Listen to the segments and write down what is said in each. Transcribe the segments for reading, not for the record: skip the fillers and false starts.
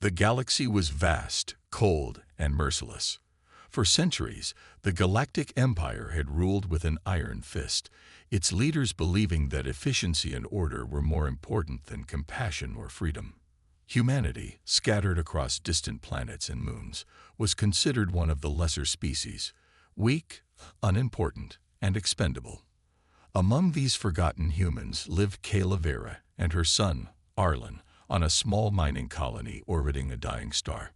The galaxy was vast, cold, and merciless. For centuries, the Galactic Empire had ruled with an iron fist, its leaders believing that efficiency and order were more important than compassion or freedom. Humanity, scattered across distant planets and moons, was considered one of the lesser species, weak, unimportant, and expendable. Among these forgotten humans lived Kayla Vera and her son, Arlen, on a small mining colony orbiting a dying star.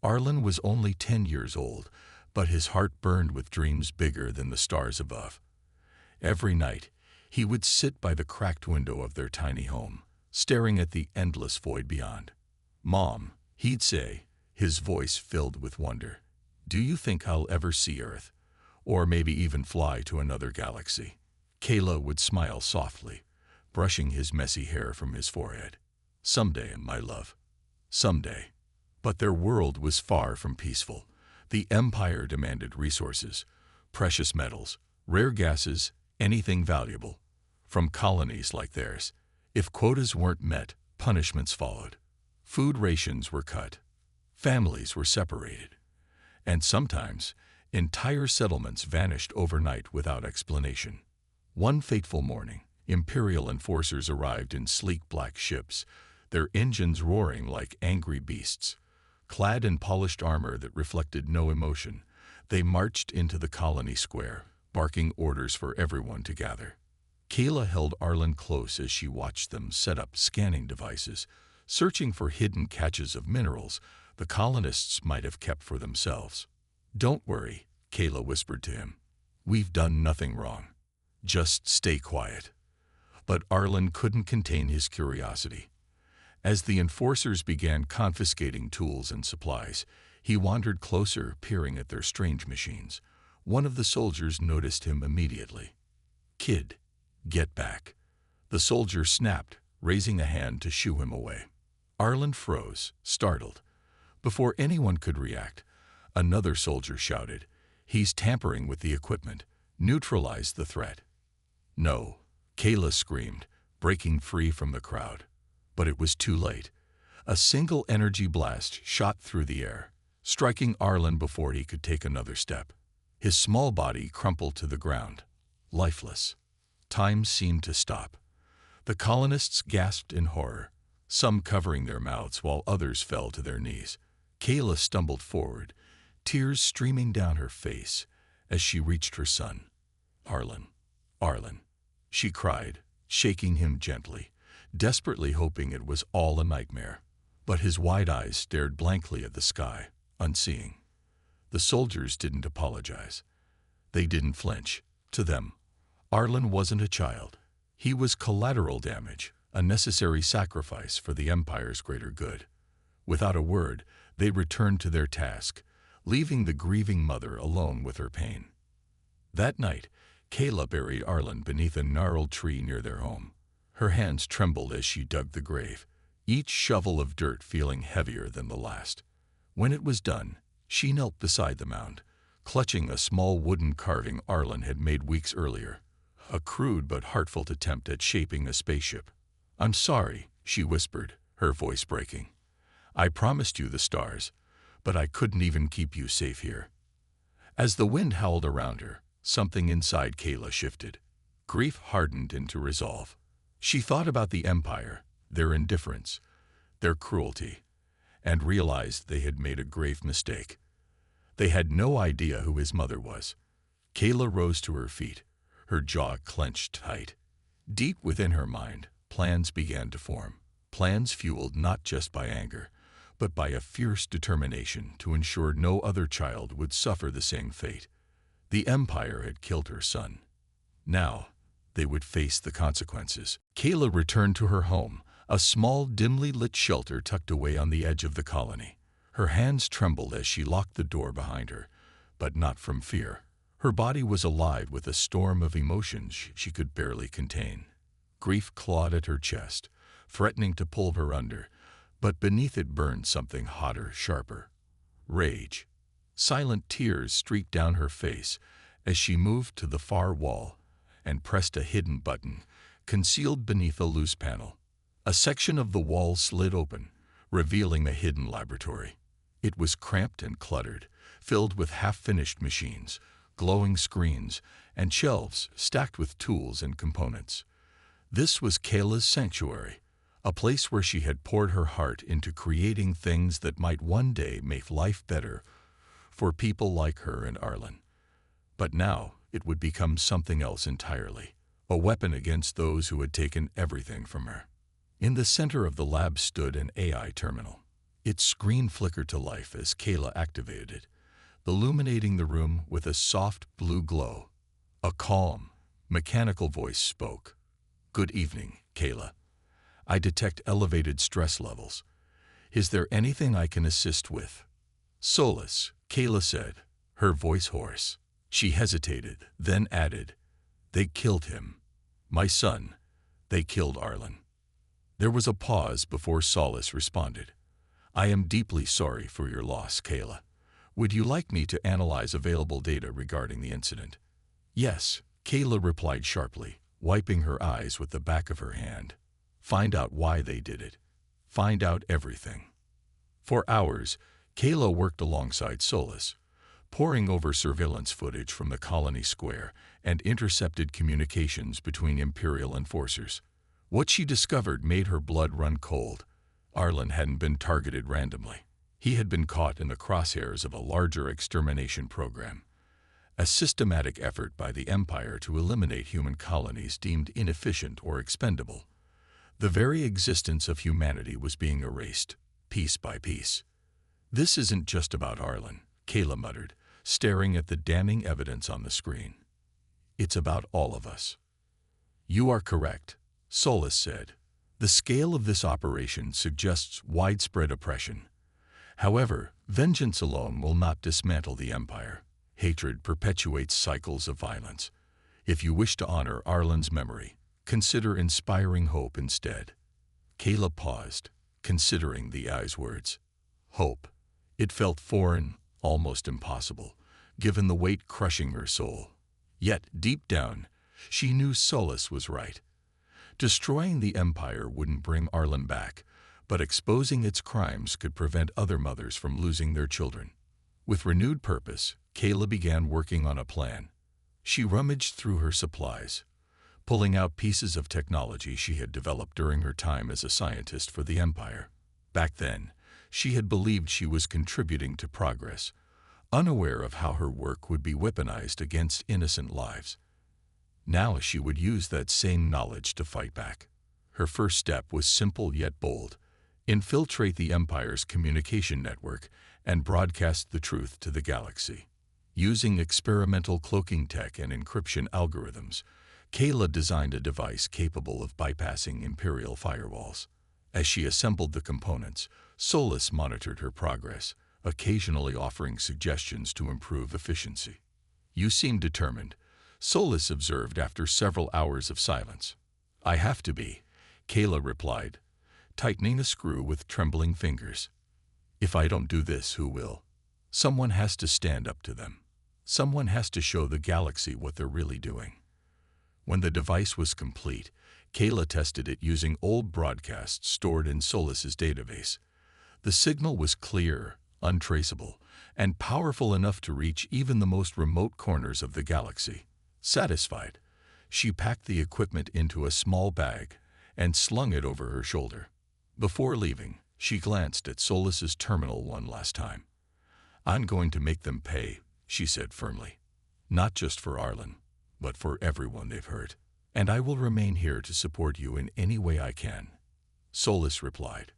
Arlen was only 10 years old, but his heart burned with dreams bigger than the stars above. Every night, he would sit by the cracked window of their tiny home, staring at the endless void beyond. "Mom," he'd say, his voice filled with wonder, "do you think I'll ever see Earth? Or maybe even fly to another galaxy?" Kayla would smile softly, brushing his messy hair from his forehead. "Someday, my love. Someday." But their world was far from peaceful. The Empire demanded resources, precious metals, rare gases, anything valuable. From colonies like theirs, if quotas weren't met, punishments followed. Food rations were cut. Families were separated. And sometimes, entire settlements vanished overnight without explanation. One fateful morning, Imperial enforcers arrived in sleek black ships, their engines roaring like angry beasts. Clad in polished armor that reflected no emotion, they marched into the colony square, barking orders for everyone to gather. Kayla held Arlen close as she watched them set up scanning devices, searching for hidden caches of minerals the colonists might have kept for themselves. "Don't worry," Kayla whispered to him. "We've done nothing wrong. Just stay quiet." But Arlen couldn't contain his curiosity. As the enforcers began confiscating tools and supplies, he wandered closer, peering at their strange machines. One of the soldiers noticed him immediately. "Kid, get back." The soldier snapped, raising a hand to shoo him away. Arlen froze, startled. Before anyone could react, another soldier shouted, "He's tampering with the equipment. Neutralize the threat." "No," Kayla screamed, breaking free from the crowd. But it was too late. A single energy blast shot through the air, striking Arlen before he could take another step. His small body crumpled to the ground, lifeless. Time seemed to stop. The colonists gasped in horror, some covering their mouths while others fell to their knees. Kayla stumbled forward, tears streaming down her face as she reached her son. "Arlen, Arlen," she cried, shaking him gently, desperately hoping it was all a nightmare. But his wide eyes stared blankly at the sky, unseeing. The soldiers didn't apologize. They didn't flinch. To them, Arlen wasn't a child. He was collateral damage, a necessary sacrifice for the Empire's greater good. Without a word, they returned to their task, leaving the grieving mother alone with her pain. That night, Kayla buried Arlen beneath a gnarled tree near their home. Her hands trembled as she dug the grave, each shovel of dirt feeling heavier than the last. When it was done, she knelt beside the mound, clutching a small wooden carving Arlen had made weeks earlier, a crude but heartfelt attempt at shaping a spaceship. "I'm sorry," she whispered, her voice breaking. "I promised you the stars, but I couldn't even keep you safe here." As the wind howled around her, something inside Kayla shifted. Grief hardened into resolve. She thought about the Empire, their indifference, their cruelty, and realized they had made a grave mistake. They had no idea who his mother was. Kayla rose to her feet, her jaw clenched tight. Deep within her mind, plans began to form. Plans fueled not just by anger, but by a fierce determination to ensure no other child would suffer the same fate. The Empire had killed her son. Now, they would face the consequences. Kayla returned to her home, a small, dimly lit shelter tucked away on the edge of the colony. Her hands trembled as she locked the door behind her, but not from fear. Her body was alive with a storm of emotions she could barely contain. Grief clawed at her chest, threatening to pull her under, but beneath it burned something hotter, sharper. Rage. Silent tears streaked down her face as she moved to the far wall and pressed a hidden button concealed beneath a loose panel. A section of the wall slid open, revealing a hidden laboratory. It was cramped and cluttered, filled with half-finished machines, glowing screens, and shelves stacked with tools and components. This was Kayla's sanctuary, a place where she had poured her heart into creating things that might one day make life better for people like her and Arlen. But now it would become something else entirely, a weapon against those who had taken everything from her. In the center of the lab stood an AI terminal. Its screen flickered to life as Kayla activated it, illuminating the room with a soft blue glow. A calm, mechanical voice spoke. "Good evening, Kayla. I detect elevated stress levels. Is there anything I can assist with?" "Solus," Kayla said, her voice hoarse. She hesitated, then added, "They killed him. My son. They killed Arlen." There was a pause before Solus responded. "I am deeply sorry for your loss, Kayla. Would you like me to analyze available data regarding the incident?" "Yes," Kayla replied sharply, wiping her eyes with the back of her hand. "Find out why they did it. Find out everything." For hours, Kayla worked alongside Solus, poring over surveillance footage from the colony square and intercepted communications between Imperial enforcers. What she discovered made her blood run cold. Arlen hadn't been targeted randomly. He had been caught in the crosshairs of a larger extermination program, a systematic effort by the Empire to eliminate human colonies deemed inefficient or expendable. The very existence of humanity was being erased, piece by piece. "This isn't just about Arlen," Kayla muttered, staring at the damning evidence on the screen. "It's about all of us." "You are correct," Solus said. "The scale of this operation suggests widespread oppression. However, vengeance alone will not dismantle the Empire. Hatred perpetuates cycles of violence. If you wish to honor Arlen's memory, consider inspiring hope instead." Kayla paused, considering the AI's words. Hope. It felt foreign, almost impossible, given the weight crushing her soul. Yet, deep down, she knew Solus was right. Destroying the Empire wouldn't bring Arlen back, but exposing its crimes could prevent other mothers from losing their children. With renewed purpose, Kayla began working on a plan. She rummaged through her supplies, pulling out pieces of technology she had developed during her time as a scientist for the Empire. Back then, she had believed she was contributing to progress, unaware of how her work would be weaponized against innocent lives. Now she would use that same knowledge to fight back. Her first step was simple yet bold: infiltrate the Empire's communication network and broadcast the truth to the galaxy. Using experimental cloaking tech and encryption algorithms, Kayla designed a device capable of bypassing Imperial firewalls. As she assembled the components, Solus monitored her progress, occasionally offering suggestions to improve efficiency. "You seem determined," Solus observed after several hours of silence. "I have to be," Kayla replied, tightening a screw with trembling fingers. "If I don't do this, who will? Someone has to stand up to them. Someone has to show the galaxy what they're really doing." When the device was complete, Kayla tested it using old broadcasts stored in Solus's database. The signal was clear, untraceable, and powerful enough to reach even the most remote corners of the galaxy. Satisfied, she packed the equipment into a small bag and slung it over her shoulder. Before leaving, she glanced at Solus's terminal one last time. "I'm going to make them pay," she said firmly. "Not just for Arlen, but for everyone they've hurt. And I will remain here to support you in any way I can." Solus replied,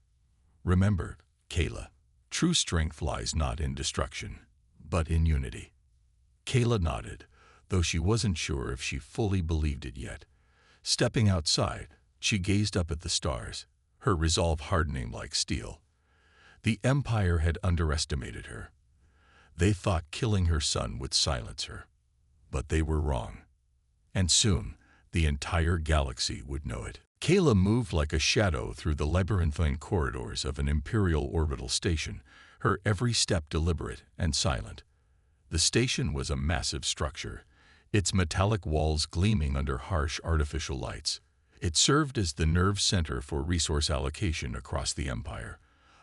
"Remember, Kayla, true strength lies not in destruction, but in unity." Kayla nodded, though she wasn't sure if she fully believed it yet. Stepping outside, she gazed up at the stars, her resolve hardening like steel. The Empire had underestimated her. They thought killing her son would silence her, but they were wrong. And soon, the entire galaxy would know it. Kayla moved like a shadow through the labyrinthine corridors of an Imperial orbital station, her every step deliberate and silent. The station was a massive structure, its metallic walls gleaming under harsh artificial lights. It served as the nerve center for resource allocation across the Empire,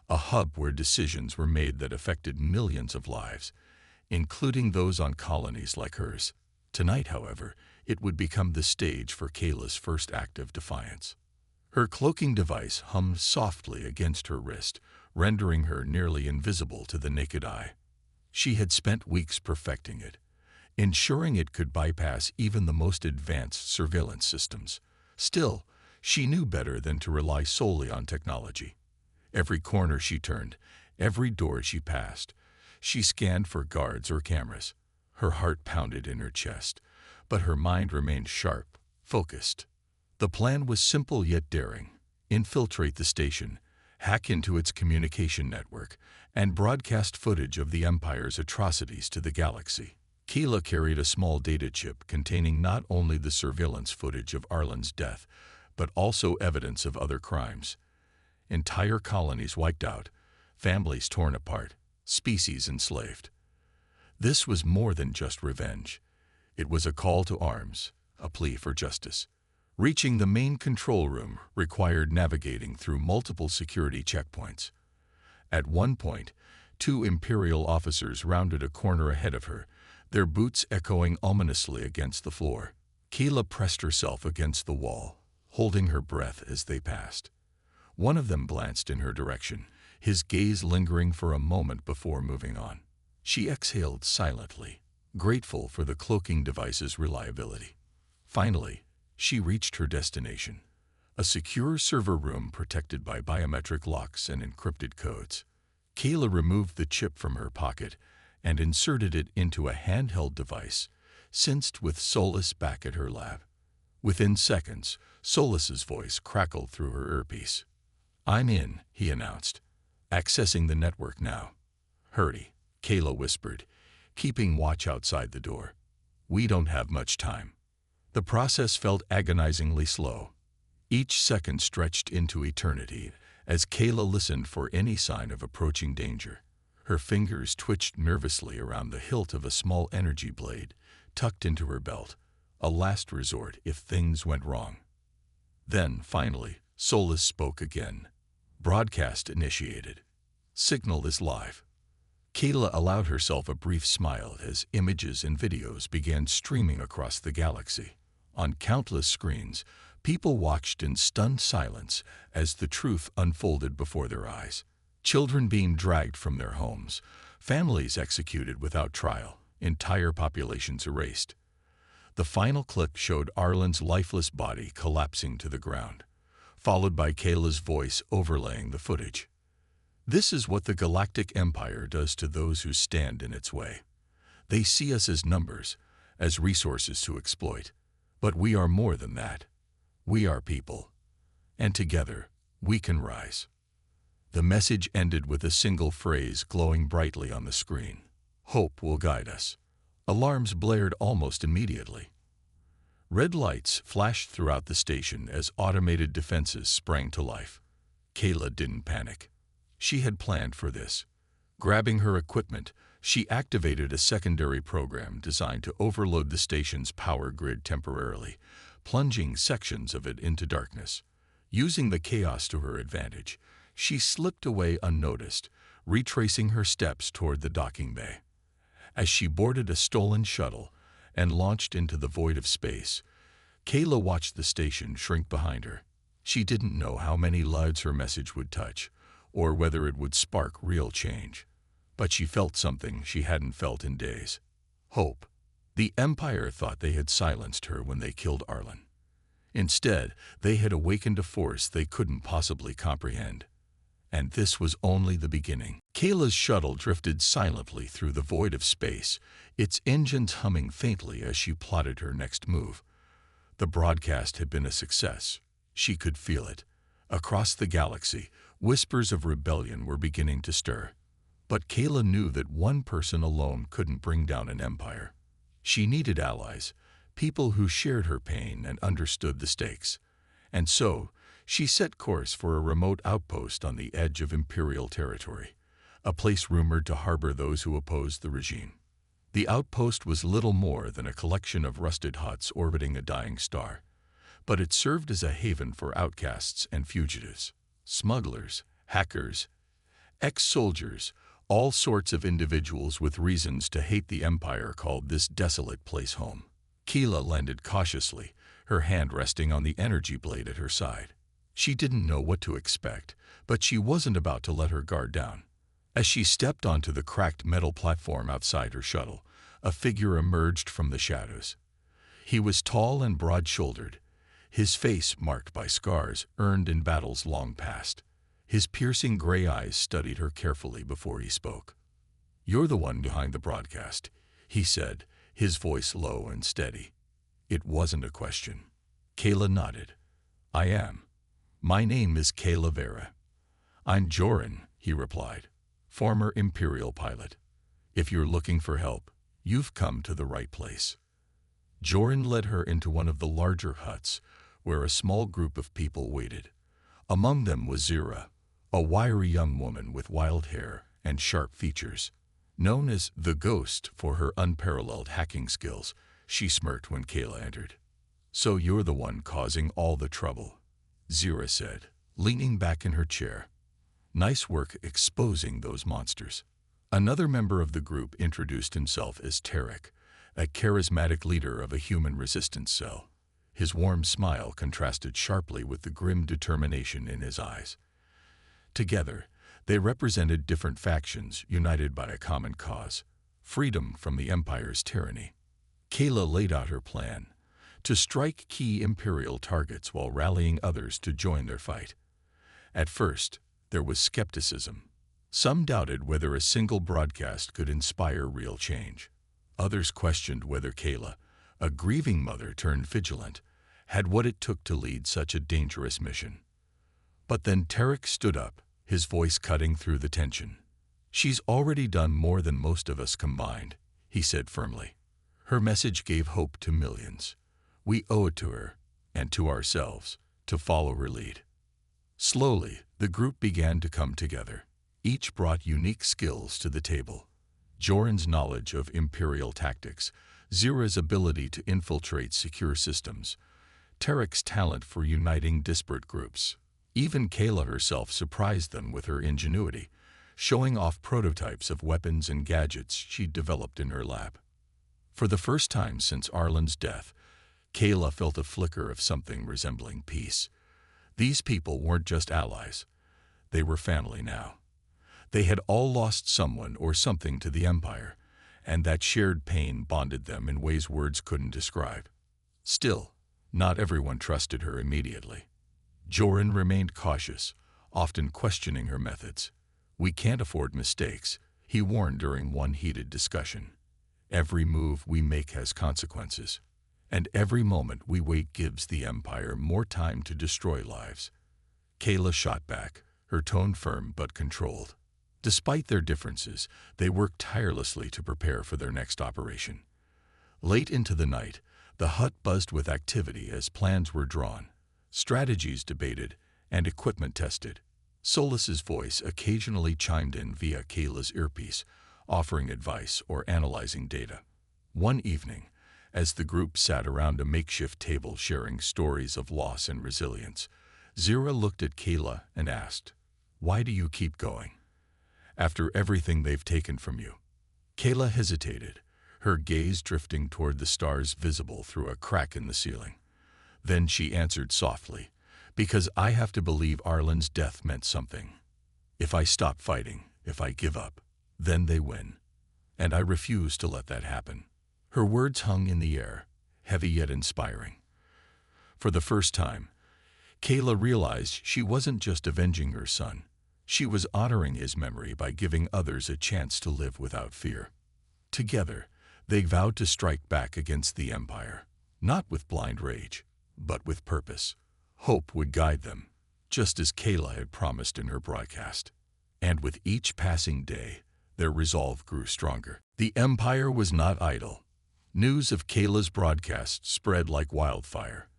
a hub where decisions were made that affected millions of lives, including those on colonies like hers. Tonight, however, it would become the stage for Kayla's first act of defiance. Her cloaking device hummed softly against her wrist, rendering her nearly invisible to the naked eye. She had spent weeks perfecting it, ensuring it could bypass even the most advanced surveillance systems. Still, she knew better than to rely solely on technology. Every corner she turned, every door she passed, she scanned for guards or cameras. Her heart pounded in her chest, but her mind remained sharp, focused. The plan was simple yet daring: infiltrate the station, hack into its communication network, and broadcast footage of the Empire's atrocities to the galaxy. Kayla carried a small data chip containing not only the surveillance footage of Arlen's death, but also evidence of other crimes. Entire colonies wiped out, families torn apart, species enslaved. This was more than just revenge. It was a call to arms, a plea for justice. Reaching the main control room required navigating through multiple security checkpoints. At one point, 2 Imperial officers rounded a corner ahead of her, their boots echoing ominously against the floor. Kayla pressed herself against the wall, holding her breath as they passed. One of them glanced in her direction, his gaze lingering for a moment before moving on. She exhaled silently, grateful for the cloaking device's reliability. Finally, she reached her destination, a secure server room protected by biometric locks and encrypted codes. Kayla removed the chip from her pocket and inserted it into a handheld device, synced with Solus back at her lab. Within seconds, Solus's voice crackled through her earpiece. "I'm in," he announced. "Accessing the network now." "Hurry," Kayla whispered, keeping watch outside the door. "We don't have much time." The process felt agonizingly slow. Each second stretched into eternity as Kayla listened for any sign of approaching danger. Her fingers twitched nervously around the hilt of a small energy blade tucked into her belt, a last resort if things went wrong. Then, finally, Solus spoke again. "Broadcast initiated. Signal is live." Kayla allowed herself a brief smile as images and videos began streaming across the galaxy. On countless screens, people watched in stunned silence as the truth unfolded before their eyes. Children being dragged from their homes, families executed without trial, entire populations erased. The final clip showed Arlen's lifeless body collapsing to the ground, followed by Kayla's voice overlaying the footage. "This is what the Galactic Empire does to those who stand in its way. They see us as numbers, as resources to exploit. But we are more than that. We are people. And together, we can rise." The message ended with a single phrase glowing brightly on the screen. "Hope will guide us." Alarms blared almost immediately. Red lights flashed throughout the station as automated defenses sprang to life. Kayla didn't panic. She had planned for this. Grabbing her equipment, she activated a secondary program designed to overload the station's power grid temporarily, plunging sections of it into darkness. Using the chaos to her advantage, she slipped away unnoticed, retracing her steps toward the docking bay. As she boarded a stolen shuttle and launched into the void of space, Kayla watched the station shrink behind her. She didn't know how many lives her message would touch, or whether it would spark real change. But she felt something she hadn't felt in days. Hope. The Empire thought they had silenced her when they killed Arlen. Instead, they had awakened a force they couldn't possibly comprehend. And this was only the beginning. Kayla's shuttle drifted silently through the void of space, its engines humming faintly as she plotted her next move. The broadcast had been a success. She could feel it. Across the galaxy, whispers of rebellion were beginning to stir. But Kayla knew that one person alone couldn't bring down an empire. She needed allies, people who shared her pain and understood the stakes. And so, she set course for a remote outpost on the edge of Imperial territory, a place rumored to harbor those who opposed the regime. The outpost was little more than a collection of rusted huts orbiting a dying star, but it served as a haven for outcasts and fugitives, smugglers, hackers, Ex-soldiers, all sorts of individuals with reasons to hate the Empire, called this desolate place home. Keela landed cautiously, her hand resting on the energy blade at her side. She didn't know what to expect, but she wasn't about to let her guard down. As she stepped onto the cracked metal platform outside her shuttle, a figure emerged from the shadows. He was tall and broad-shouldered, his face marked by scars earned in battles long past. His piercing gray eyes studied her carefully before he spoke. "You're the one behind the broadcast," he said, his voice low and steady. It wasn't a question. Kayla nodded. "I am. My name is Kayla Vera." "I'm Joran," he replied, "former Imperial pilot. If you're looking for help, you've come to the right place." Joran led her into one of the larger huts, where a small group of people waited. Among them was Zira, a wiry young woman with wild hair and sharp features. Known as the Ghost for her unparalleled hacking skills, she smirked when Kayla entered. "So you're the one causing all the trouble," Zira said, leaning back in her chair. "Nice work exposing those monsters." Another member of the group introduced himself as Tarek, a charismatic leader of a human resistance cell. His warm smile contrasted sharply with the grim determination in his eyes. Together, they represented different factions united by a common cause: freedom from the Empire's tyranny. Kayla laid out her plan: to strike key Imperial targets while rallying others to join their fight. At first, there was skepticism. Some doubted whether a single broadcast could inspire real change. Others questioned whether Kayla, a grieving mother turned vigilant, had what it took to lead such a dangerous mission. But then Tarek stood up, his voice cutting through the tension. "She's already done more than most of us combined," he said firmly. "Her message gave hope to millions. We owe it to her, and to ourselves, to follow her lead." Slowly, the group began to come together. Each brought unique skills to the table. Joran's knowledge of Imperial tactics, Zira's ability to infiltrate secure systems, Tarek's talent for uniting disparate groups. Even Kayla herself surprised them with her ingenuity, showing off prototypes of weapons and gadgets she'd developed in her lab. For the first time since Arlen's death, Kayla felt a flicker of something resembling peace. These people weren't just allies. They were family now. They had all lost someone or something to the Empire, and that shared pain bonded them in ways words couldn't describe. Still, not everyone trusted her immediately. Joran remained cautious, often questioning her methods. "We can't afford mistakes," he warned during one heated discussion. "Every move we make has consequences, and every moment we wait gives the Empire more time to destroy lives." Kayla shot back, her tone firm but controlled. Despite their differences, they worked tirelessly to prepare for their next operation. Late into the night, the hut buzzed with activity as plans were drawn, strategies debated, and equipment tested. Solus's voice occasionally chimed in via Kayla's earpiece, offering advice or analyzing data. One evening, as the group sat around a makeshift table sharing stories of loss and resilience, Zira looked at Kayla and asked, "Why do you keep going? After everything they've taken from you?" Kayla hesitated, her gaze drifting toward the stars visible through a crack in the ceiling. Then she answered softly, "Because I have to believe Arlen's death meant something. If I stop fighting, if I give up, then they win. And I refuse to let that happen." Her words hung in the air, heavy yet inspiring. For the first time, Kayla realized she wasn't just avenging her son. She was honoring his memory by giving others a chance to live without fear. Together, they vowed to strike back against the Empire, not with blind rage, but with purpose. Hope would guide them, just as Kayla had promised in her broadcast. And with each passing day, their resolve grew stronger. The Empire was not idle. News of Kayla's broadcast spread like wildfire,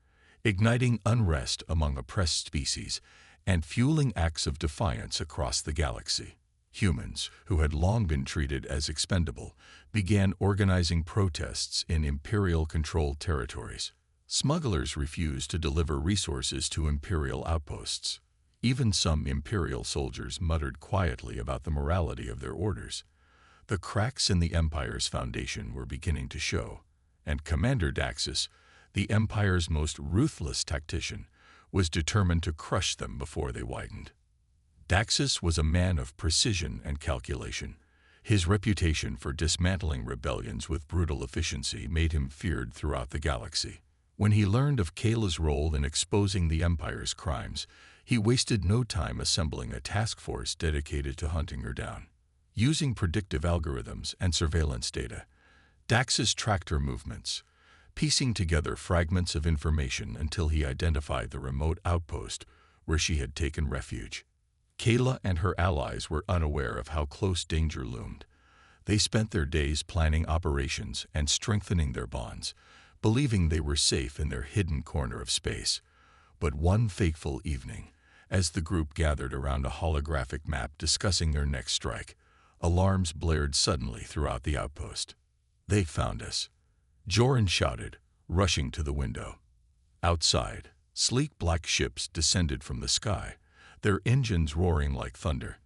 igniting unrest among oppressed species and fueling acts of defiance across the galaxy. Humans, who had long been treated as expendable, began organizing protests in Imperial-controlled territories. Smugglers refused to deliver resources to Imperial outposts. Even some Imperial soldiers muttered quietly about the morality of their orders. The cracks in the Empire's foundation were beginning to show, and Commander Daxus, the Empire's most ruthless tactician, was determined to crush them before they widened. Daxus was a man of precision and calculation. His reputation for dismantling rebellions with brutal efficiency made him feared throughout the galaxy. When he learned of Kayla's role in exposing the Empire's crimes, he wasted no time assembling a task force dedicated to hunting her down. Using predictive algorithms and surveillance data, Daxus tracked her movements, piecing together fragments of information until he identified the remote outpost where she had taken refuge. Kayla and her allies were unaware of how close danger loomed. They spent their days planning operations and strengthening their bonds, believing they were safe in their hidden corner of space. But one fateful evening, as the group gathered around a holographic map discussing their next strike, alarms blared suddenly throughout the outpost. "They found us," Joran shouted, rushing to the window. Outside, sleek black ships descended from the sky, their engines roaring like thunder.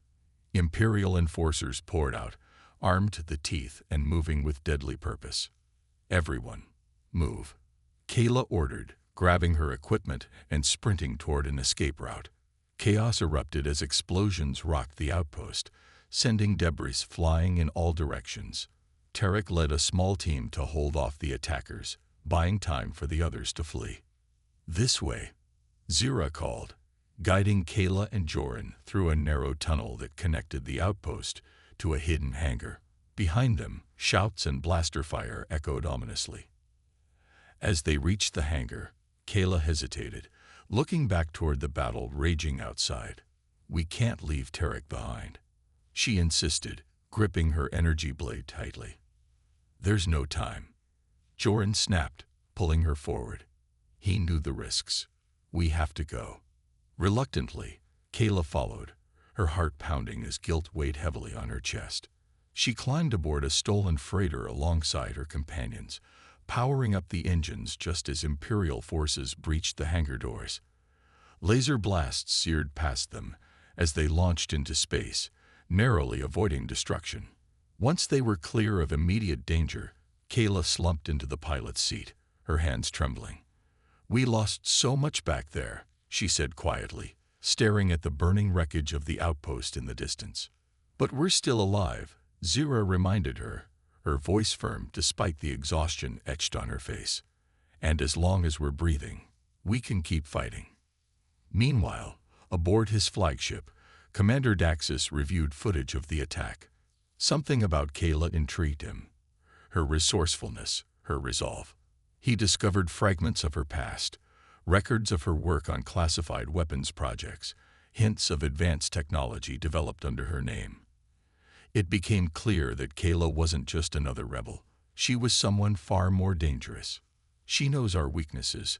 Imperial enforcers poured out, armed to the teeth and moving with deadly purpose. "Everyone, move," Kayla ordered, grabbing her equipment and sprinting toward an escape route. Chaos erupted as explosions rocked the outpost, sending debris flying in all directions. Tarek led a small team to hold off the attackers, buying time for the others to flee. "This way," Zira called, guiding Kayla and Joran through a narrow tunnel that connected the outpost to a hidden hangar. Behind them, shouts and blaster fire echoed ominously. As they reached the hangar, Kayla hesitated, looking back toward the battle raging outside. "We can't leave Tarek behind," she insisted, gripping her energy blade tightly. "There's no time," Joran snapped, pulling her forward. He knew the risks. "We have to go." Reluctantly, Kayla followed, her heart pounding as guilt weighed heavily on her chest. She climbed aboard a stolen freighter alongside her companions, powering up the engines just as Imperial forces breached the hangar doors. Laser blasts seared past them as they launched into space, narrowly avoiding destruction. Once they were clear of immediate danger, Kayla slumped into the pilot's seat, her hands trembling. "We lost so much back there," she said quietly, staring at the burning wreckage of the outpost in the distance. "But we're still alive," Zira reminded her, her voice firm despite the exhaustion etched on her face. "And as long as we're breathing, we can keep fighting." Meanwhile, aboard his flagship, Commander Daxus reviewed footage of the attack. Something about Kayla intrigued him. Her resourcefulness, her resolve. He discovered fragments of her past, records of her work on classified weapons projects, hints of advanced technology developed under her name. It became clear that Kayla wasn't just another rebel. She was someone far more dangerous. "She knows our weaknesses,"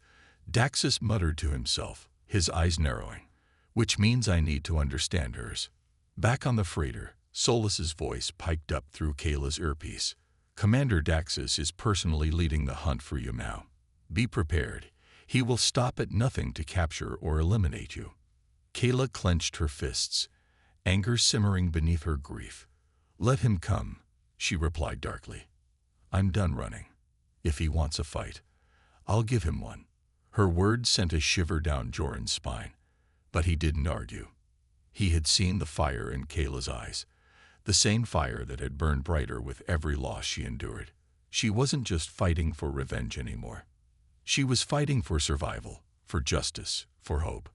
Daxus muttered to himself, his eyes narrowing. "Which means I need to understand hers." Back on the freighter, Solus's voice piped up through Kayla's earpiece. "Commander Daxus is personally leading the hunt for you now. Be prepared. He will stop at nothing to capture or eliminate you." Kayla clenched her fists, anger simmering beneath her grief. "Let him come," she replied darkly. "I'm done running. If he wants a fight, I'll give him one." Her words sent a shiver down Joran's spine, but he didn't argue. He had seen the fire in Kayla's eyes, the same fire that had burned brighter with every loss she endured. She wasn't just fighting for revenge anymore. She was fighting for survival, for justice, for hope.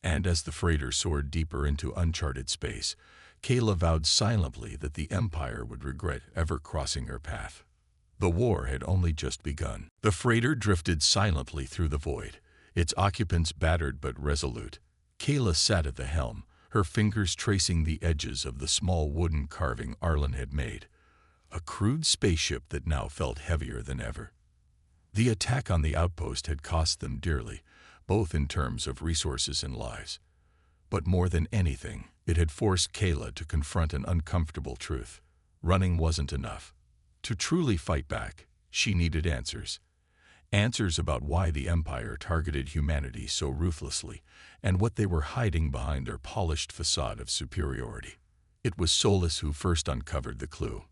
And as the freighter soared deeper into uncharted space, Kayla vowed silently that the Empire would regret ever crossing her path. The war had only just begun. The freighter drifted silently through the void, its occupants battered but resolute. Kayla sat at the helm, her fingers tracing the edges of the small wooden carving Arlen had made, a crude spaceship that now felt heavier than ever. The attack on the outpost had cost them dearly, both in terms of resources and lives. But more than anything, it had forced Kayla to confront an uncomfortable truth. Running wasn't enough. To truly fight back, she needed answers. Answers about why the Empire targeted humanity so ruthlessly and what they were hiding behind their polished facade of superiority. It was Solus who first uncovered the clue.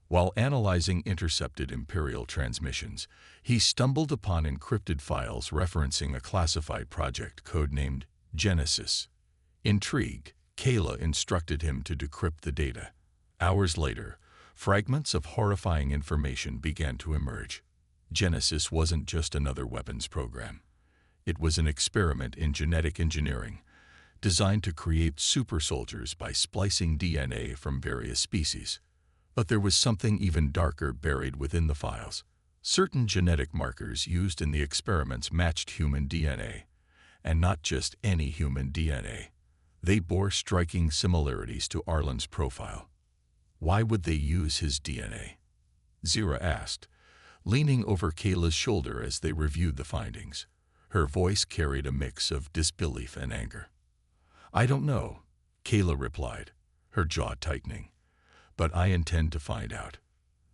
While analyzing intercepted Imperial transmissions, he stumbled upon encrypted files referencing a classified project codenamed Genesis. Intrigued, Kayla instructed him to decrypt the data. Hours later, fragments of horrifying information began to emerge. Genesis wasn't just another weapons program. It was an experiment in genetic engineering, designed to create super soldiers by splicing DNA from various species. But there was something even darker buried within the files. Certain genetic markers used in the experiments matched human DNA, and not just any human DNA. They bore striking similarities to Arlen's profile. Why would they use his DNA? Zira asked, leaning over Kayla's shoulder as they reviewed the findings. Her voice carried a mix of disbelief and anger. "I don't know," Kayla replied, her jaw tightening. "But I intend to find out."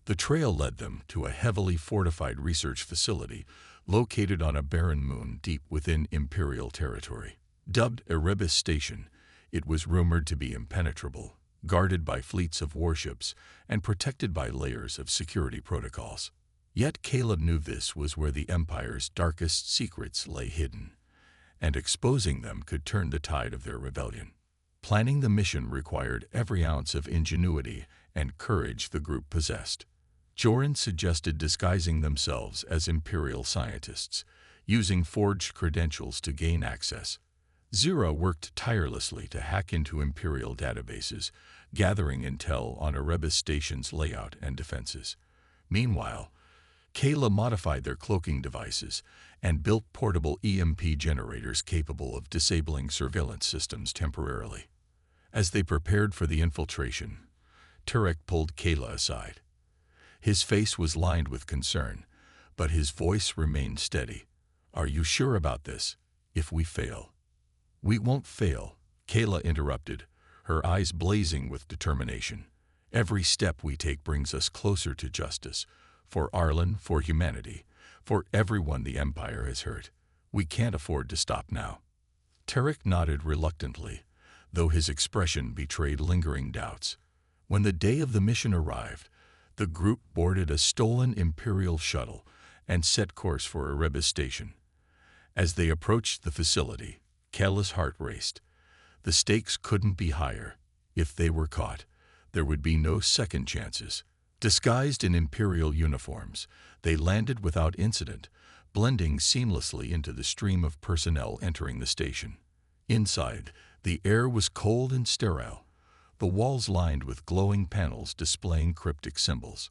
The trail led them to a heavily fortified research facility located on a barren moon deep within Imperial territory. Dubbed Erebus Station, it was rumored to be impenetrable, guarded by fleets of warships and protected by layers of security protocols. Yet Caleb knew this was where the Empire's darkest secrets lay hidden, and exposing them could turn the tide of their rebellion. Planning the mission required every ounce of ingenuity and courage the group possessed. Joran suggested disguising themselves as Imperial scientists, using forged credentials to gain access. Zira worked tirelessly to hack into Imperial databases, gathering intel on Erebus Station's layout and defenses. Meanwhile, Kayla modified their cloaking devices and built portable EMP generators capable of disabling surveillance systems temporarily. As they prepared for the infiltration, Turek pulled Kayla aside. His face was lined with concern, but his voice remained steady. "Are you sure about this? If we fail—" "We won't fail," Kayla interrupted, her eyes blazing with determination. "Every step we take brings us closer to justice, for Arlen, for humanity, for everyone the Empire has hurt. We can't afford to stop now." Turek nodded reluctantly, though his expression betrayed lingering doubts. When the day of the mission arrived, the group boarded a stolen Imperial shuttle and set course for Erebus Station. As they approached the facility, Kayla's heart raced. The stakes couldn't be higher. If they were caught, there would be no second chances. Disguised in Imperial uniforms, they landed without incident, blending seamlessly into the stream of personnel entering the station. Inside, the air was cold and sterile, the walls lined with glowing panels displaying cryptic symbols.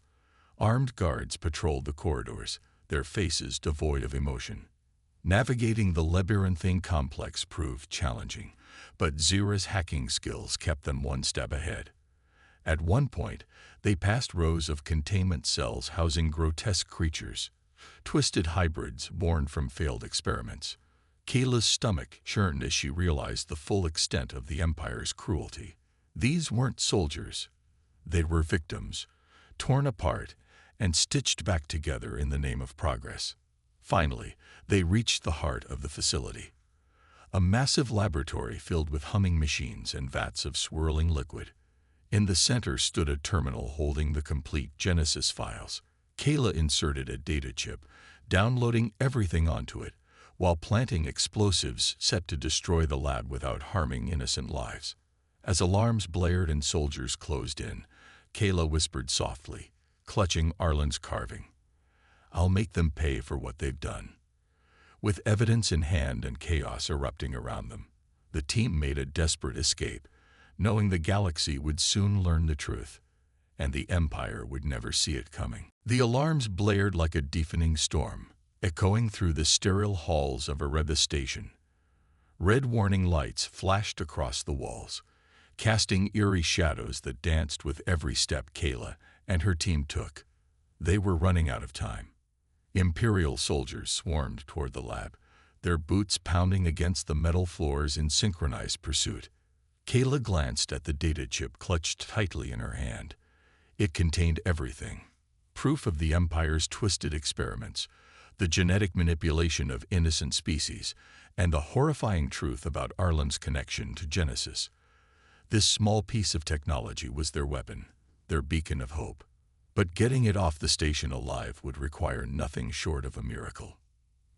Armed guards patrolled the corridors, their faces devoid of emotion. Navigating the labyrinthine complex proved challenging, but Zira's hacking skills kept them one step ahead. At one point, they passed rows of containment cells housing grotesque creatures, twisted hybrids born from failed experiments. Kayla's stomach churned as she realized the full extent of the Empire's cruelty. These weren't soldiers. They were victims, torn apart and stitched back together in the name of progress. Finally, they reached the heart of the facility. A massive laboratory filled with humming machines and vats of swirling liquid. In the center stood a terminal holding the complete Genesis files. Kayla inserted a data chip, downloading everything onto it, while planting explosives set to destroy the lab without harming innocent lives. As alarms blared and soldiers closed in, Kayla whispered softly, clutching Arlen's carving, "I'll make them pay for what they've done." With evidence in hand and chaos erupting around them, the team made a desperate escape, knowing the galaxy would soon learn the truth, and the Empire would never see it coming. The alarms blared like a deafening storm, echoing through the sterile halls of Erebus Station. Red warning lights flashed across the walls, casting eerie shadows that danced with every step Kayla and her team took. They were running out of time. Imperial soldiers swarmed toward the lab, their boots pounding against the metal floors in synchronized pursuit. Kayla glanced at the data chip clutched tightly in her hand. It contained everything. Proof of the Empire's twisted experiments, the genetic manipulation of innocent species, and the horrifying truth about Arlen's connection to Genesis. This small piece of technology was their weapon, their beacon of hope. But getting it off the station alive would require nothing short of a miracle.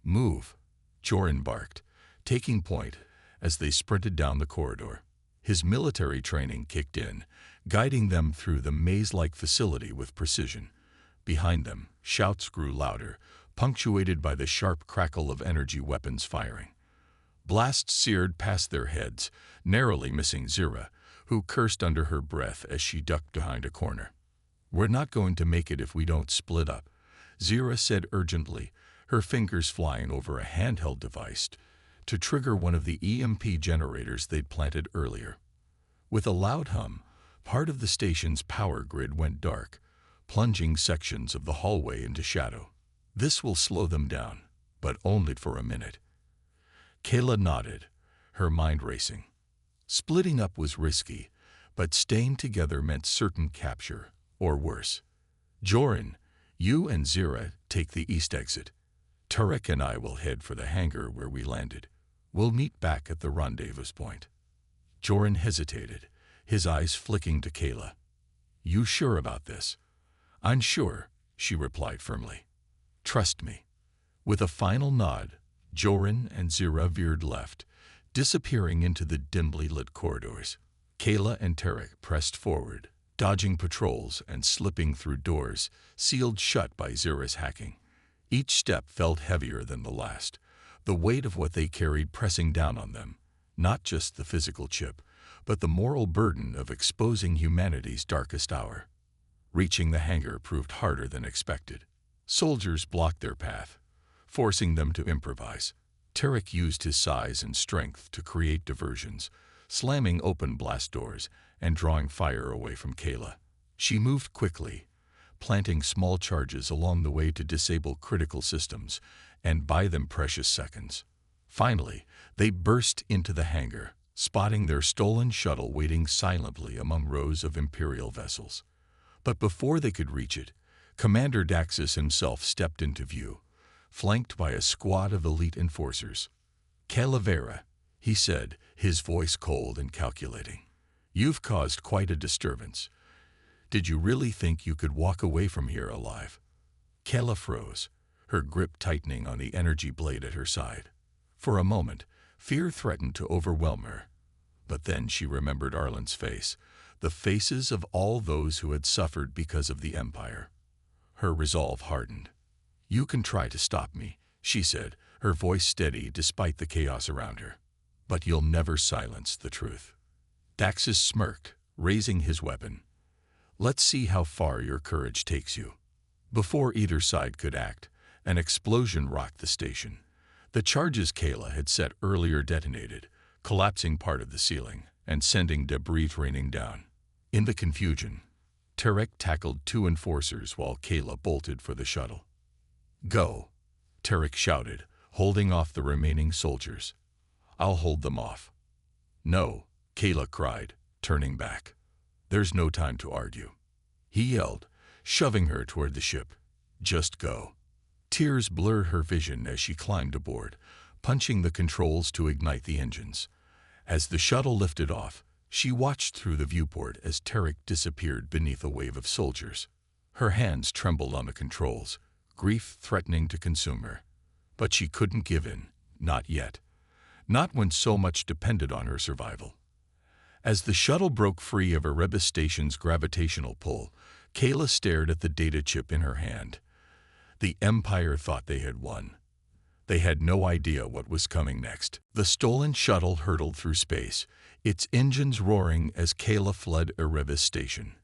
"Move," Joran barked, taking point as they sprinted down the corridor. His military training kicked in, guiding them through the maze-like facility with precision. Behind them, shouts grew louder, punctuated by the sharp crackle of energy weapons firing. Blasts seared past their heads, narrowly missing Zira, who cursed under her breath as she ducked behind a corner. "We're not going to make it if we don't split up," Zira said urgently, her fingers flying over a handheld device to trigger one of the EMP generators they'd planted earlier. With a loud hum, part of the station's power grid went dark, plunging sections of the hallway into shadow. "This will slow them down, but only for a minute." Kayla nodded, her mind racing. Splitting up was risky, but staying together meant certain capture, or worse. "Joran, you and Zira take the east exit. Tarek and I will head for the hangar where we landed. We'll meet back at the rendezvous point." Joran hesitated, his eyes flicking to Kayla. "You sure about this?" "I'm sure," she replied firmly. "Trust me." With a final nod, Joran and Zira veered left, disappearing into the dimly lit corridors. Kayla and Tarek pressed forward, dodging patrols and slipping through doors sealed shut by Zira's hacking. Each step felt heavier than the last, the weight of what they carried pressing down on them, not just the physical chip, but the moral burden of exposing humanity's darkest hour. Reaching the hangar proved harder than expected. Soldiers blocked their path, forcing them to improvise. Tarek used his size and strength to create diversions, slamming open blast doors and drawing fire away from Kayla. She moved quickly, planting small charges along the way to disable critical systems and buy them precious seconds. Finally, they burst into the hangar, spotting their stolen shuttle waiting silently among rows of Imperial vessels. But before they could reach it, Commander Daxus himself stepped into view, flanked by a squad of elite enforcers. "Calavera," he said, his voice cold and calculating. "You've caused quite a disturbance. Did you really think you could walk away from here alive?" Kayla froze, her grip tightening on the energy blade at her side. For a moment, fear threatened to overwhelm her. But then she remembered Arlen's face, the faces of all those who had suffered because of the Empire. Her resolve hardened. "You can try to stop me," she said, her voice steady despite the chaos around her. "But you'll never silence the truth." Daxus smirked, raising his weapon. "Let's see how far your courage takes you." Before either side could act, an explosion rocked the station. The charges Kayla had set earlier detonated, collapsing part of the ceiling and sending debris raining down. In the confusion, Tarek tackled two enforcers while Kayla bolted for the shuttle. "Go," Tarek shouted, holding off the remaining soldiers. "I'll hold them off." "No," Kayla cried, turning back. "There's no time to argue." He yelled, shoving her toward the ship. "Just go." Tears blurred her vision as she climbed aboard, punching the controls to ignite the engines. As the shuttle lifted off, she watched through the viewport as Tarek disappeared beneath a wave of soldiers. Her hands trembled on the controls, grief threatening to consume her. But she couldn't give in, not yet. Not when so much depended on her survival. As the shuttle broke free of Erebus Station's gravitational pull, Kayla stared at the data chip in her hand. The Empire thought they had won. They had no idea what was coming next. The stolen shuttle hurtled through space, its engines roaring as Kayla fled Erebus Station.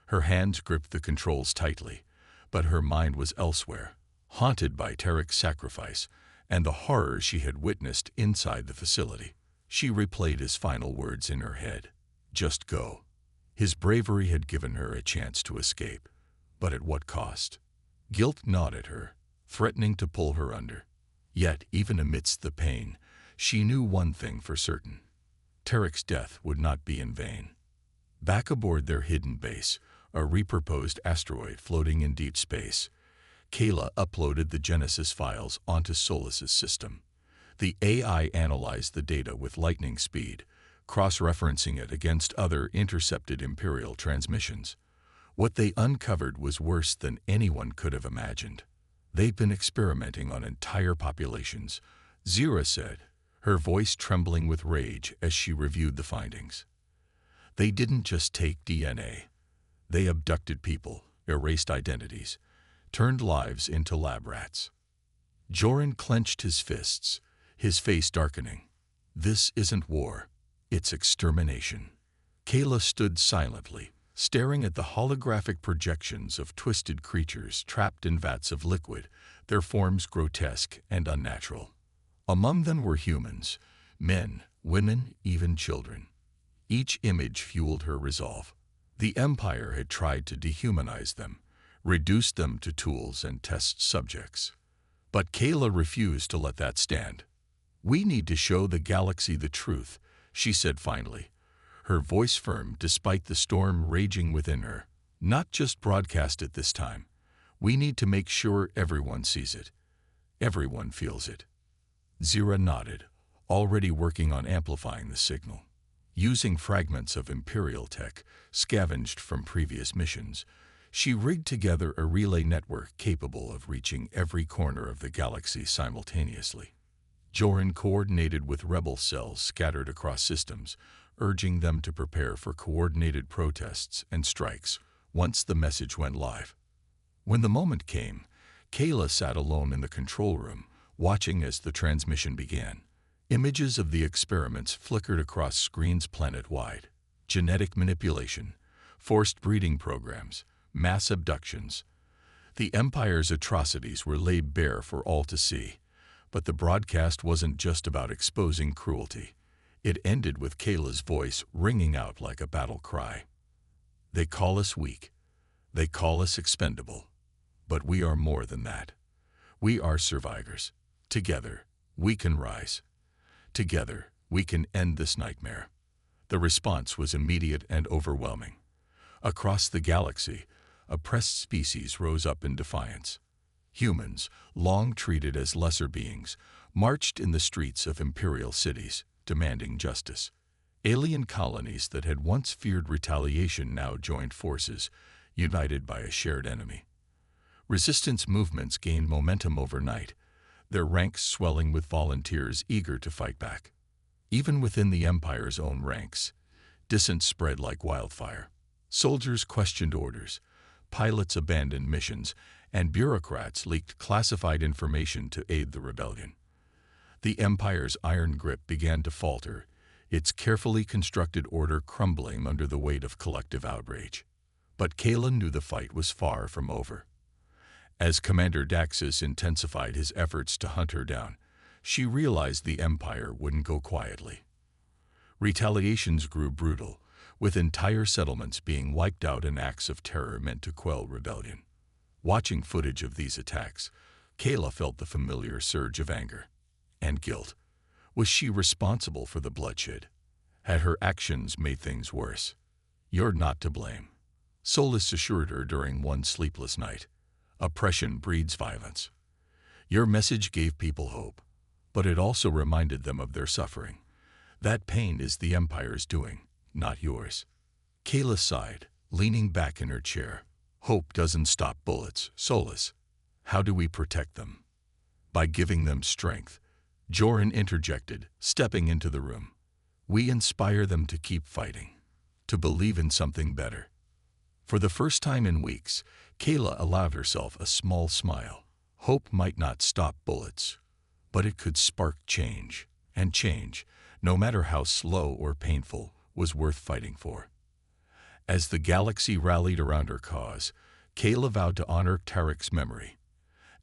Her hands gripped the controls tightly, but her mind was elsewhere, haunted by Tarek's sacrifice and the horror she had witnessed inside the facility. She replayed his final words in her head. Just go. His bravery had given her a chance to escape, but at what cost? Guilt gnawed at her, threatening to pull her under. Yet, even amidst the pain, she knew one thing for certain. Tarek's death would not be in vain. Back aboard their hidden base, a repurposed asteroid floating in deep space, Kayla uploaded the Genesis files onto Solus's system. The AI analyzed the data with lightning speed, cross-referencing it against other intercepted Imperial transmissions. What they uncovered was worse than anyone could have imagined. They've been experimenting on entire populations, Zira said, her voice trembling with rage as she reviewed the findings. They didn't just take DNA. They abducted people, erased identities, turned lives into lab rats. Joran clenched his fists, his face darkening. This isn't war. It's extermination. Kayla stood silently, staring at the holographic projections of twisted creatures trapped in vats of liquid, their forms grotesque and unnatural. Among them were humans, men, women, even children. Each image fueled her resolve. The Empire had tried to dehumanize them, reduce them to tools and test subjects. But Kayla refused to let that stand. "We need to show the galaxy the truth," she said finally, her voice firm despite the storm raging within her. "Not just broadcast it this time. We need to make sure everyone sees it. Everyone feels it." Zira nodded, already working on amplifying the signal. Using fragments of Imperial tech scavenged from previous missions, she rigged together a relay network capable of reaching every corner of the galaxy simultaneously. Joran coordinated with rebel cells scattered across systems, urging them to prepare for coordinated protests and strikes once the message went live. When the moment came, Kayla sat alone in the control room, watching as the transmission began. Images of the experiments flickered across screens planet-wide. Genetic manipulation, forced breeding programs, mass abductions. The Empire's atrocities were laid bare for all to see. But the broadcast wasn't just about exposing cruelty. It ended with Kayla's voice ringing out like a battle cry. "They call us weak. They call us expendable. But we are more than that. We are survivors. Together, we can rise. Together, we can end this nightmare." The response was immediate and overwhelming. Across the galaxy, oppressed species rose up in defiance. Humans, long treated as lesser beings, marched in the streets of imperial cities, demanding justice. Alien colonies that had once feared retaliation now joined forces, united by a shared enemy. Resistance movements gained momentum overnight, their ranks swelling with volunteers eager to fight back. Even within the Empire's own ranks, dissent spread like wildfire. Soldiers questioned orders, pilots abandoned missions, and bureaucrats leaked classified information to aid the rebellion. The Empire's iron grip began to falter, its carefully constructed order crumbling under the weight of collective outrage. But Kayla knew the fight was far from over. As Commander Daxus intensified his efforts to hunt her down, she realized the Empire wouldn't go quietly. Retaliations grew brutal, with entire settlements being wiped out in acts of terror meant to quell rebellion. Watching footage of these attacks, Kayla felt the familiar surge of anger and guilt. Was she responsible for the bloodshed? Had her actions made things worse? "You're not to blame," Solus assured her during one sleepless night. "Oppression breeds violence. Your message gave people hope, but it also reminded them of their suffering. That pain is the Empire's doing, not yours." Kayla sighed, leaning back in her chair. "Hope doesn't stop bullets, Solus. How do we protect them?" "By giving them strength," Joran interjected, stepping into the room. "We inspire them to keep fighting, to believe in something better." For the first time in weeks, Kayla allowed herself a small smile. Hope might not stop bullets, but it could spark change. And change, no matter how slow or painful, was worth fighting for. As the galaxy rallied around her cause, Kayla vowed to honor Tarek's memory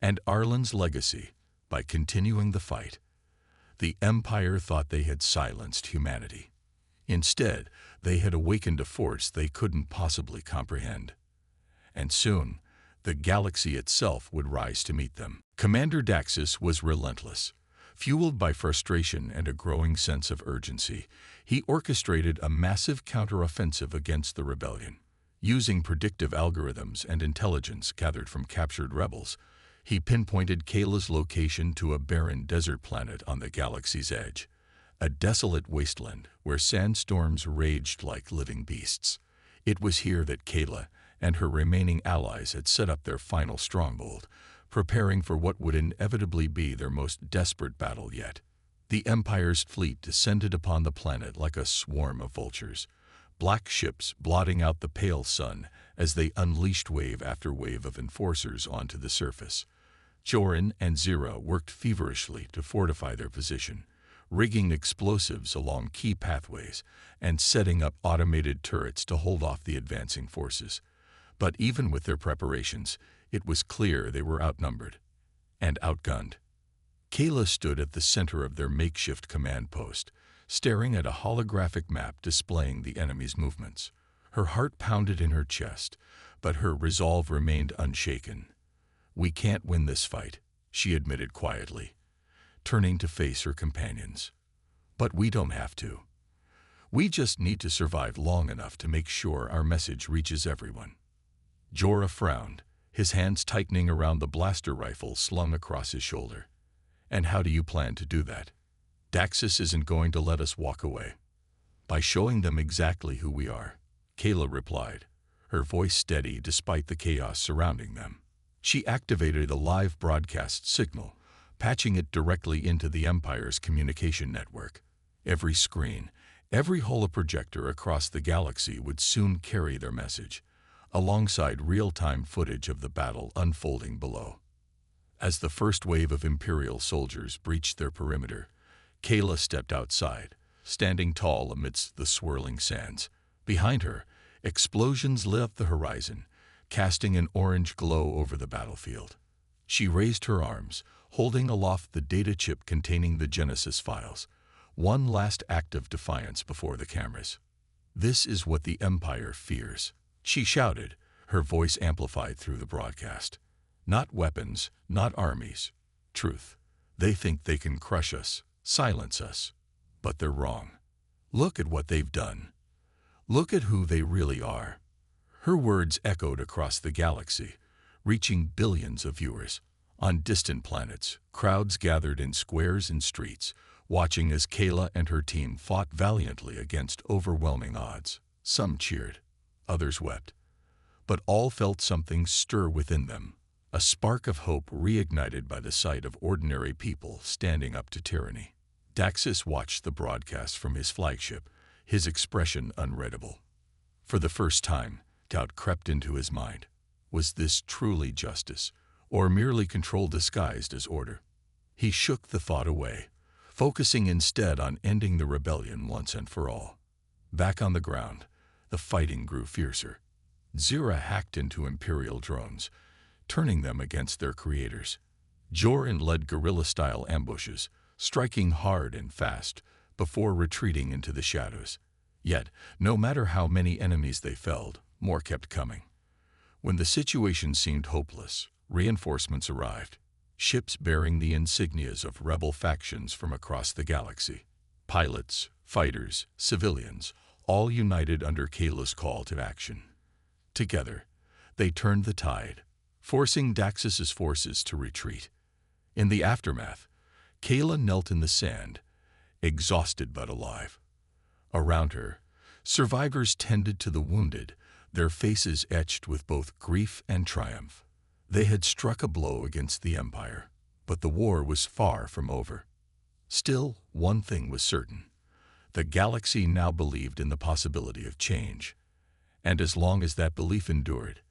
and Arlen's legacy by continuing the fight. The Empire thought they had silenced humanity. Instead, they had awakened a force they couldn't possibly comprehend. And soon, the galaxy itself would rise to meet them. Commander Daxus was relentless. Fueled by frustration and a growing sense of urgency, he orchestrated a massive counteroffensive against the rebellion. Using predictive algorithms and intelligence gathered from captured rebels, He pinpointed Kayla's location to a barren desert planet on the galaxy's edge, a desolate wasteland where sandstorms raged like living beasts. It was here that Kayla and her remaining allies had set up their final stronghold, preparing for what would inevitably be their most desperate battle yet. The Empire's fleet descended upon the planet like a swarm of vultures, black ships blotting out the pale sun as they unleashed wave after wave of enforcers onto the surface. Joran and Zira worked feverishly to fortify their position, rigging explosives along key pathways and setting up automated turrets to hold off the advancing forces. But even with their preparations, it was clear they were outnumbered and outgunned. Kayla stood at the center of their makeshift command post, staring at a holographic map displaying the enemy's movements. Her heart pounded in her chest, but her resolve remained unshaken. "We can't win this fight," she admitted quietly, turning to face her companions. "But we don't have to. We just need to survive long enough to make sure our message reaches everyone." Jorah frowned, his hands tightening around the blaster rifle slung across his shoulder. "And how do you plan to do that? Daxus isn't going to let us walk away." "By showing them exactly who we are," Kayla replied, her voice steady despite the chaos surrounding them. She activated a live broadcast signal, patching it directly into the Empire's communication network. Every screen, every holoprojector across the galaxy would soon carry their message, alongside real-time footage of the battle unfolding below. As the first wave of Imperial soldiers breached their perimeter, Kayla stepped outside, standing tall amidst the swirling sands. Behind her, explosions lit up the horizon, casting an orange glow over the battlefield. She raised her arms, holding aloft the data chip containing the Genesis files, one last act of defiance before the cameras. "This is what the Empire fears," she shouted, her voice amplified through the broadcast. "Not weapons, not armies. Truth. They think they can crush us, silence us. But they're wrong. Look at what they've done. Look at who they really are." Her words echoed across the galaxy, reaching billions of viewers. On distant planets, crowds gathered in squares and streets, watching as Kayla and her team fought valiantly against overwhelming odds. Some cheered, others wept. But all felt something stir within them, a spark of hope reignited by the sight of ordinary people standing up to tyranny. Daxus watched the broadcast from his flagship, his expression unreadable. For the first time, doubt crept into his mind. Was this truly justice, or merely control disguised as order? He shook the thought away, focusing instead on ending the rebellion once and for all. Back on the ground, the fighting grew fiercer. Zira hacked into Imperial drones, turning them against their creators. Joran led guerrilla-style ambushes, striking hard and fast before retreating into the shadows. Yet, no matter how many enemies they felled, more kept coming. When the situation seemed hopeless, reinforcements arrived, ships bearing the insignias of rebel factions from across the galaxy. Pilots, fighters, civilians, all united under Kayla's call to action. Together, they turned the tide, forcing Daxus's forces to retreat. In the aftermath, Kayla knelt in the sand, exhausted but alive. Around her, survivors tended to the wounded, their faces etched with both grief and triumph. They had struck a blow against the Empire, but the war was far from over. Still, one thing was certain. The galaxy now believed in the possibility of change. And as long as that belief endured,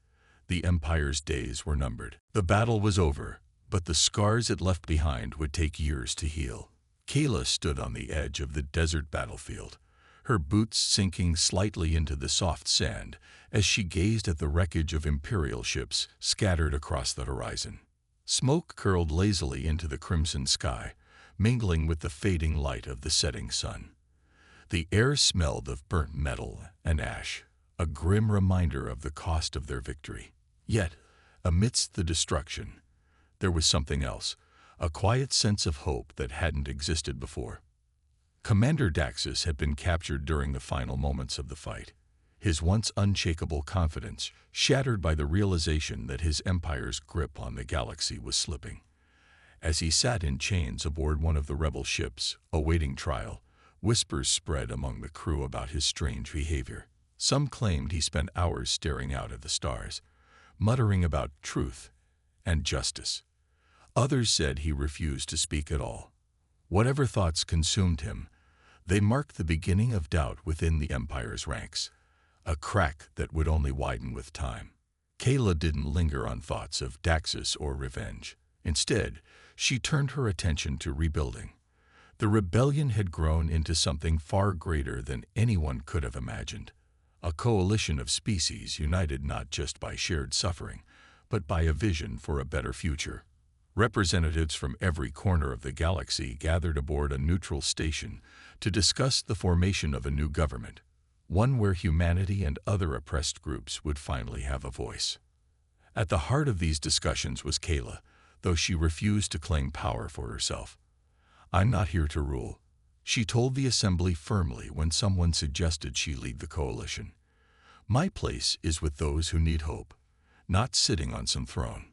the Empire's days were numbered. The battle was over, but the scars it left behind would take years to heal. Kayla stood on the edge of the desert battlefield, her boots sinking slightly into the soft sand as she gazed at the wreckage of Imperial ships scattered across the horizon. Smoke curled lazily into the crimson sky, mingling with the fading light of the setting sun. The air smelled of burnt metal and ash, a grim reminder of the cost of their victory. Yet, amidst the destruction, there was something else, a quiet sense of hope that hadn't existed before. Commander Daxus had been captured during the final moments of the fight. his once unshakable confidence shattered by the realization that his empire's grip on the galaxy was slipping. As he sat in chains aboard one of the rebel ships, awaiting trial, whispers spread among the crew about his strange behavior. Some claimed he spent hours staring out at the stars, muttering about truth and justice. Others said he refused to speak at all. Whatever thoughts consumed him, they marked the beginning of doubt within the Empire's ranks, a crack that would only widen with time. Kayla didn't linger on thoughts of Daxus or revenge. Instead, she turned her attention to rebuilding. The rebellion had grown into something far greater than anyone could have imagined. A coalition of species united not just by shared suffering, but by a vision for a better future. Representatives from every corner of the galaxy gathered aboard a neutral station to discuss the formation of a new government, one where humanity and other oppressed groups would finally have a voice. At the heart of these discussions was Kayla, though she refused to claim power for herself. "I'm not here to rule," she told the assembly firmly when someone suggested she lead the coalition. "My place is with those who need hope, not sitting on some throne."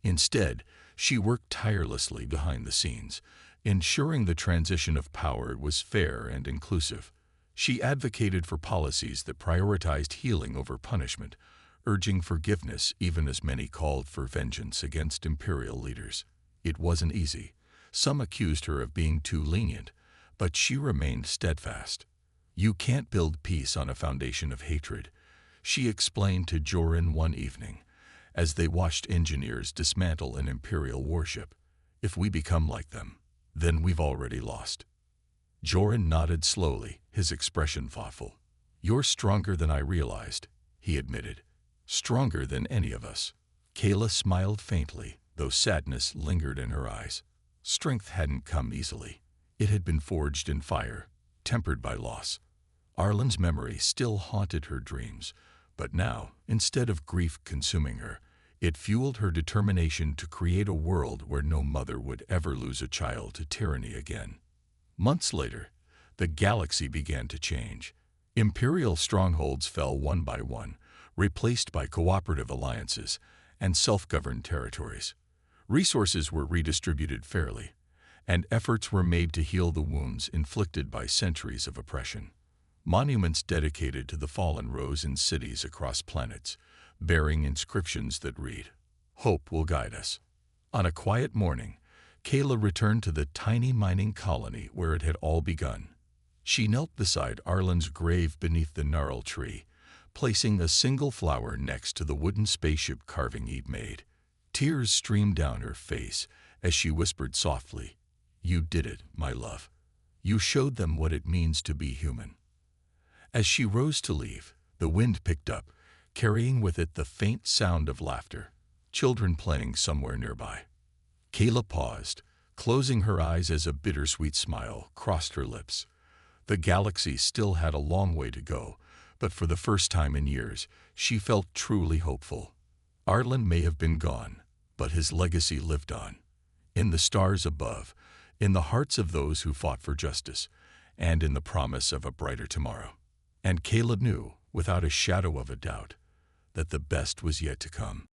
Instead, she worked tirelessly behind the scenes, ensuring the transition of power was fair and inclusive. She advocated for policies that prioritized healing over punishment, urging forgiveness even as many called for vengeance against imperial leaders. It wasn't easy. Some accused her of being too lenient, but she remained steadfast. "You can't build peace on a foundation of hatred," she explained to Joran one evening, as they watched engineers dismantle an imperial warship. "If we become like them, then we've already lost." Joran nodded slowly, his expression thoughtful. "You're stronger than I realized," he admitted. "Stronger than any of us." Kayla smiled faintly, though sadness lingered in her eyes. Strength hadn't come easily. It had been forged in fire, tempered by loss. Arlen's memory still haunted her dreams, but now, instead of grief consuming her, it fueled her determination to create a world where no mother would ever lose a child to tyranny again. Months later, the galaxy began to change. Imperial strongholds fell one by one, replaced by cooperative alliances and self-governed territories. Resources were redistributed fairly, and efforts were made to heal the wounds inflicted by centuries of oppression. Monuments dedicated to the fallen rose in cities across planets, bearing inscriptions that read, "Hope will guide us." On a quiet morning, Kayla returned to the tiny mining colony where it had all begun. She knelt beside Arlen's grave beneath the gnarl tree, placing a single flower next to the wooden spaceship carving he'd made. Tears streamed down her face as she whispered softly, "You did it, my love. You showed them what it means to be human." As she rose to leave, the wind picked up, carrying with it the faint sound of laughter, children playing somewhere nearby. Kayla paused, closing her eyes as a bittersweet smile crossed her lips. The galaxy still had a long way to go, but for the first time in years, she felt truly hopeful. Arlen may have been gone, but his legacy lived on. In the stars above, in the hearts of those who fought for justice, and in the promise of a brighter tomorrow. And Kayla knew, without a shadow of a doubt, that the best was yet to come.